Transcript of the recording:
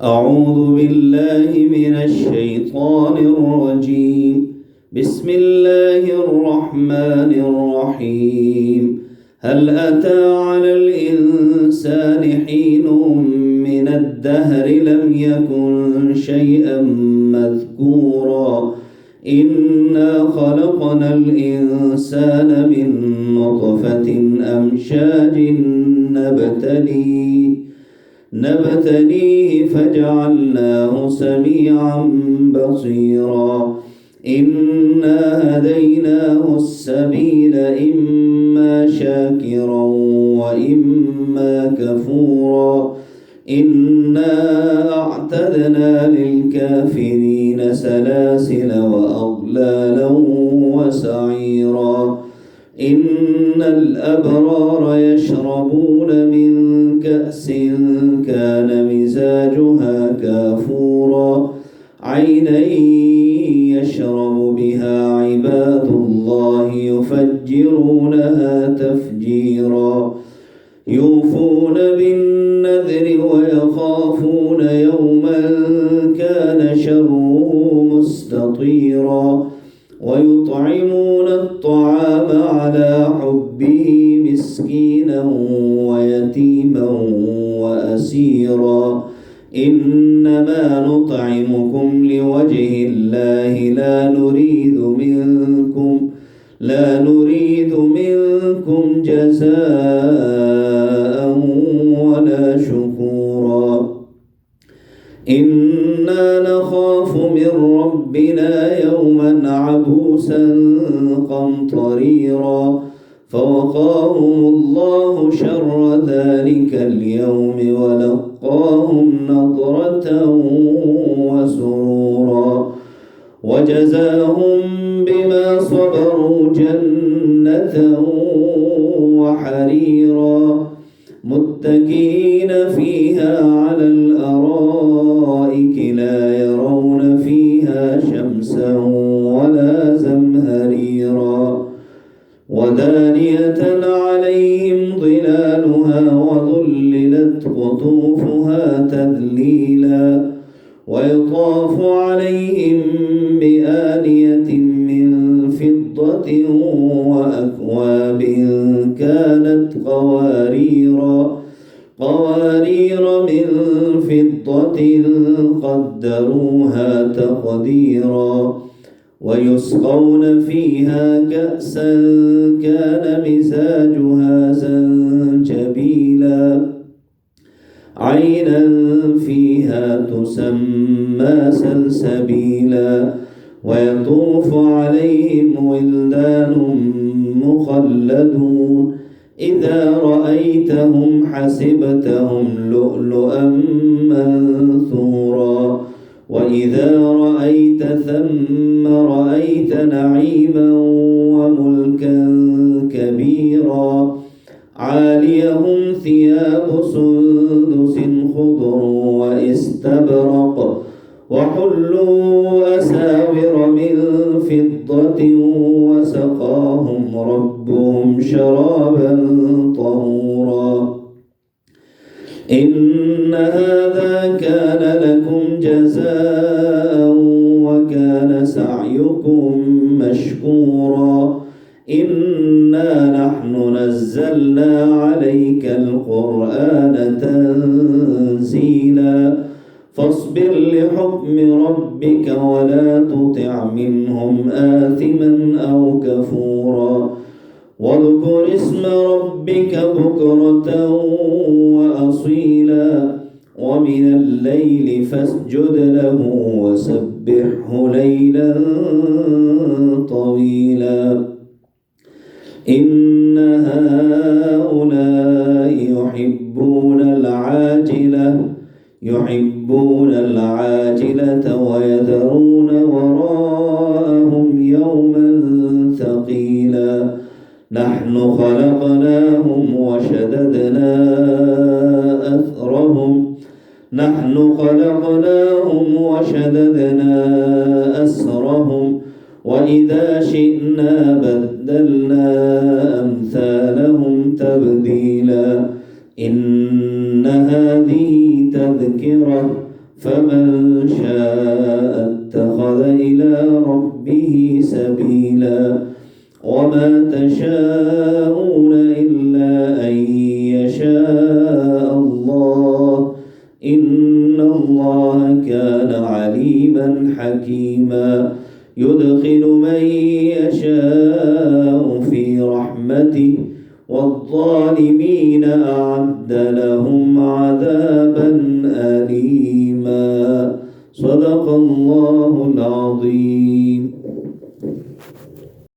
أعوذ بالله من الشيطان الرجيم. بسم الله الرحمن الرحيم. هل أتى على الإنسان حين من الدهر لم يكن شيئا مذكورا إنا خلقنا الإنسان من نطفة أمشاج نبتليه فجعلناه سميعا بصيرا إنا هديناه السبيل إما شاكرا وإما كفورا إنا أعتدنا للكافرين سلاسل وأغلالا وسعيرا إن الأبرار يشربون من كأس كان مزاجها كافورا عينا يشرب بها عباد الله يفجرونها تفجيرا يوفون بالنذر ويخافون يوما كان شره مستطيرا ويطعمون الطعام على حبه مسكينا ويتيما وأسيرا إنما نطعمكم لوجه الله لا نريد منكم جزاء ولا شكورا إنا نخاف من ربنا يوما عبوسا قمطريرا فوقاهم الله شر ذلك اليوم ولقاهم نضرة وسرورا وجزاهم بما صبروا جنة وحريرا متكئين فيها على الأرائك لا يرون فيها شمسا ولا زمهريرا ودانية عليهم ظلالها وظللت قطوفها تذليلا ويطاف عليهم بآنية من فضة وأكواب كانت قوارير من فضة قدروها تقديرا ويسقون فيها كأسا كان مزاجها زنجبيلا عينا فيها تسمى سلسبيلا ويطوف عليهم ولدان مخلدون إذا رأيتهم حسبتهم لؤلؤا منثورا وإذا رأيت ثم رأيت نعيما وملكا كبيرا عاليهم ثياب سندس خضر واستبرق وحلوا أساور من فضة وسقاهم ربهم شرابا طهورا إن هذا كان لكم جزاء وكان سعيكم مشكورا إنا نحن نزلنا عليك القرآن تنزيلا فاصبر لحكم ربك ولا تطع منهم آثما أو كفورا واذكر اسم ربك بكرة وأصيلا ومن الليل فاسجد له وسبحه ليلا طويلا إن هؤلاء يحبون العاجلة ويذرون وراءهم يوما ثقيلا نحن خلقناهم وشددنا أسرهم وإذا شئنا بدلنا أمثالهم تبديلا إن هذه تذكرة فمن شاء اتخذ إلى ربه سبيلا وما تشاءون إلا أن يشاء الله إن الله كان عليما حكيما يدخل من يشاء في رحمته والظالمين أعد لهم عذابا أليما صدق الله العظيم.